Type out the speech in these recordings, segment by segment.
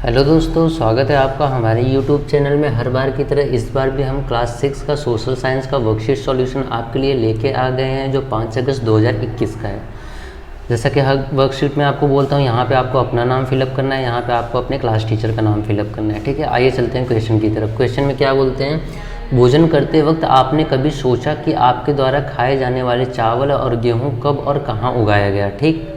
Hello दोस्तों, स्वागत है आपका हमारे YouTube चैनल में। हर बार की तरह इस बार भी हम क्लास 6 का सोशल साइंस का वर्कशीट सॉल्यूशन आपके लिए लेके आ गए हैं, जो 5 अगस्त 2021 का है। जैसा कि हर वर्कशीट में आपको बोलता हूँ, यहाँ पे आपको अपना नाम फिलअप करना है, यहाँ पे आपको अपने क्लास टीचर का नाम फिलअप करना है। ठीक है, आइए चलते हैं क्वेश्चन की तरफ। क्वेश्चन में क्या बोलते हैं, भोजन करते वक्त आपने कभी सोचा कि आपके द्वारा खाए जाने वाले चावल और गेहूँ कब और कहाँ उगाया गया। ठीक,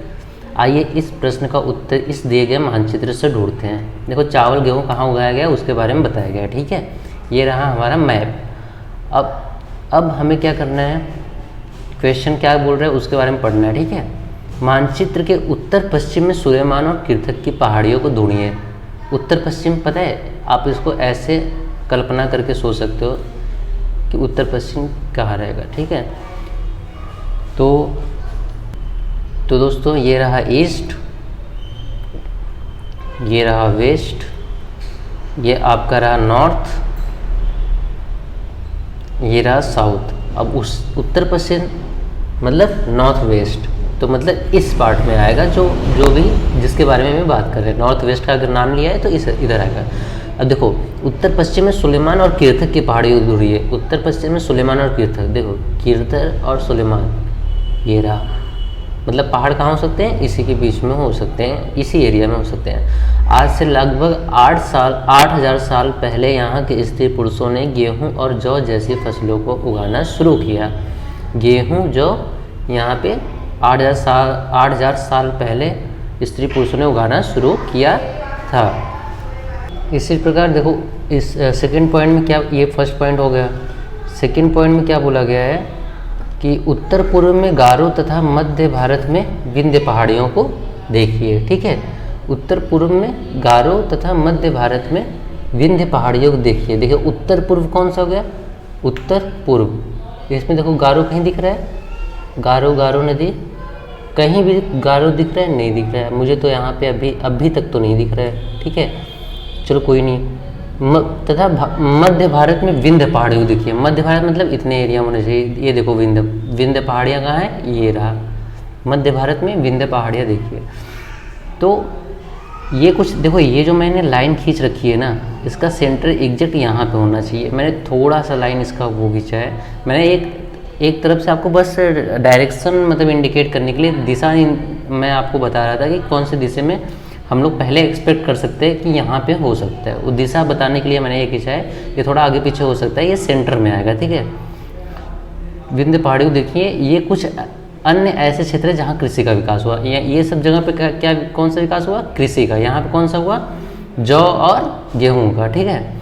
आइए इस प्रश्न का उत्तर इस दिए गए मानचित्र से ढूंढते हैं। देखो, चावल गेहूँ कहाँ उगाया गया उसके बारे में बताया गया है। ठीक है, ये रहा हमारा मैप। अब हमें क्या करना है, क्वेश्चन क्या बोल रहा है उसके बारे में पढ़ना है। ठीक है, मानचित्र के उत्तर पश्चिम में सुलेमान और किरथक की पहाड़ियों को ढूंढिए। उत्तर पश्चिम पता है, आप इसको ऐसे कल्पना करके सोच सकते हो कि उत्तर पश्चिम कहाँ रहेगा। ठीक है, तो दोस्तों ये रहा ईस्ट, ये रहा वेस्ट, ये आपका रहा नॉर्थ, ये रहा साउथ। अब उस उत्तर पश्चिम मतलब नॉर्थ वेस्ट, तो मतलब इस पार्ट में आएगा जो भी जिसके बारे में मैं बात कर रहे हैं। नॉर्थ वेस्ट का अगर नाम लिया है तो इधर आएगा। अब देखो, उत्तर पश्चिम में सुलेमान और किरथक की पहाड़ी ढूंढी है। उत्तर पश्चिम में सुलेमान और किरथक, देखो किरथक और सुलेमान, ये रहा। मतलब पहाड़ कहाँ हो सकते हैं, इसी के बीच में हो सकते हैं, इसी एरिया में हो सकते हैं। आज से लगभग 8,000 साल पहले यहाँ के स्त्री पुरुषों ने गेहूँ और जौ जैसी फसलों को उगाना शुरू किया। गेहूँ जौ यहाँ पे 8,000 साल पहले स्त्री पुरुषों ने उगाना शुरू किया था। इसी प्रकार देखो, इस सेकंड पॉइंट में क्या, ये फर्स्ट पॉइंट हो गया। सेकंड पॉइंट में क्या बोला गया है कि उत्तर पूर्व में गारो तथा मध्य भारत में विंध्य पहाड़ियों को देखिए। ठीक है, उत्तर पूर्व में गारो तथा मध्य भारत में विंध्य पहाड़ियों को देखिए। देखिए उत्तर पूर्व कौन सा हो गया, उत्तर पूर्व। इसमें देखो गारो कहीं दिख रहा है, गारो नदी कहीं भी गारो दिख रहा है, नहीं दिख रहा है मुझे तो यहाँ पे अभी तक तो नहीं दिख रहा है। ठीक है, चलो कोई नहीं। तथा मध्य भारत में विंध्य पहाड़ियों देखिए। मध्य भारत मतलब इतने एरिया में होना चाहिए। ये देखो विंध्य पहाड़ियाँ कहाँ है, ये रहा मध्य भारत में विंध्य पहाड़ियाँ देखिए। तो ये कुछ देखो, ये जो मैंने लाइन खींच रखी है ना, इसका सेंटर एग्जैक्ट यहाँ पे होना चाहिए। मैंने थोड़ा सा लाइन इसका वो खींचा है, मैंने एक तरफ से आपको बस डायरेक्शन मतलब इंडिकेट करने के लिए दिशा मैं आपको बता रहा था कि कौन सी दिशा में हम लोग पहले एक्सपेक्ट कर सकते हैं कि यहाँ पे हो सकता है। वो दिशा बताने के लिए मैंने ये खींचा है। ये थोड़ा आगे पीछे हो सकता है, ये सेंटर में आएगा। ठीक है, विंध्य पहाड़ियों देखिए। ये कुछ अन्य ऐसे क्षेत्र है जहाँ कृषि का विकास हुआ। ये सब जगह पे क्या कौन सा विकास हुआ, कृषि का। यहाँ पे कौन सा हुआ, जौ और गेहूँ का। ठीक है,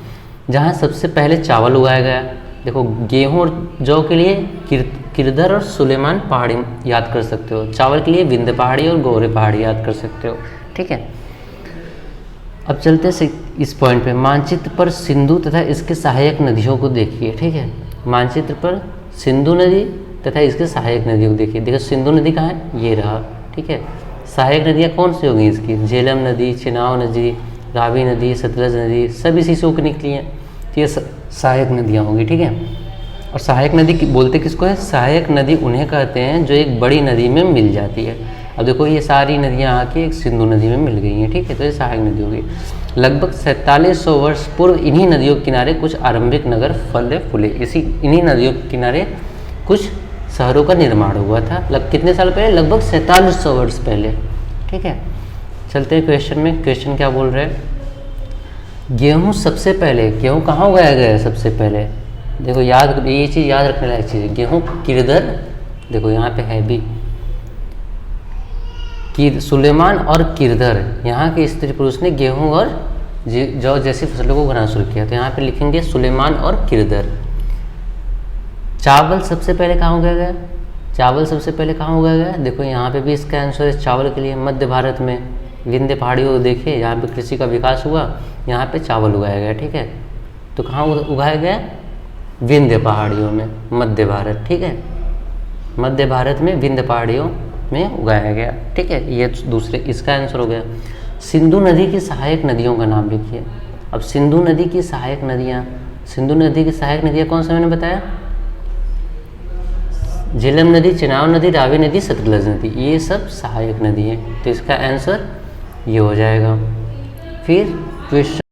जहाँ सबसे पहले चावल उगाया गया। देखो गेहूँ और जौ के लिए किरधर और सुलेमान पहाड़ी याद कर सकते हो, चावल के लिए विंध्य पहाड़ी और गौरे पहाड़ी याद कर सकते हो। ठीक है, अब चलते हैं इस पॉइंट पे। मानचित्र पर सिंधु तथा इसके सहायक नदियों को देखिए। ठीक है, मानचित्र पर सिंधु नदी तथा इसके सहायक नदियों को देखिए। देखो सिंधु नदी कहाँ है, ये रहा। ठीक है, सहायक नदियाँ कौन सी होंगी इसकी, झेलम नदी, चिनाव नदी, रावी नदी, सतलज नदी, सब इसी से होकर निकली हैं। तो ये सहायक नदियाँ होंगी। ठीक है, और सहायक नदी बोलते किसको है, सहायक नदी उन्हें कहते हैं जो एक बड़ी नदी में मिल जाती है। अब देखो ये सारी नदियाँ आके एक सिंधु नदी में मिल गई हैं। ठीक है, तो ये सहायक नदी होगी। लगभग 4700 वर्ष पूर्व इन्हीं नदियों के किनारे कुछ आरंभिक नगर फले फूले। इन्हीं नदियों के किनारे कुछ शहरों का निर्माण हुआ था। कितने साल पहले, लगभग 4700 वर्ष पहले। ठीक है, चलते हैं क्वेश्चन में। क्वेश्चन क्या बोल रहे हैं, गेहूँ सबसे पहले, गेहूँ कहाँ उगाया गया है सबसे पहले। देखो ये चीज़ याद रखने लायक चीज़ है। गेहूँ किरधर, देखो यहाँ पे है भी कि सुलेमान और किरधर, यहाँ के स्त्री पुरुष ने गेहूँ और जौ जैसी फसलों को उगाना शुरू किया। तो यहाँ पे लिखेंगे सुलेमान और किरधर। चावल सबसे पहले कहाँ उगाया गया, चावल सबसे पहले कहाँ उगाया गया, देखो यहाँ पे भी इसका आंसर है चावल के लिए मध्य भारत में विंध्य पहाड़ियों को देखिए, यहाँ पे कृषि का विकास हुआ, यहाँ पे चावल उगाया गया। ठीक है, तो कहाँ उगाया गया, विंध्य पहाड़ियों में, मध्य भारत। ठीक है, मध्य भारत में विंध्य पहाड़ियों में उगाया गया। ठीक है, ये दूसरे इसका आंसर हो गया। सिंधु नदी की सहायक नदियों का नाम लिखिए। अब सिंधु नदी की सहायक नदियाँ, सिंधु नदी की सहायक नदियाँ कौन सा मैंने बताया, झेलम नदी, चिनाव नदी, रावी नदी, सतलज नदी, ये सब सहायक नदी है। तो इसका आंसर ये हो जाएगा। फिर क्वेश्चन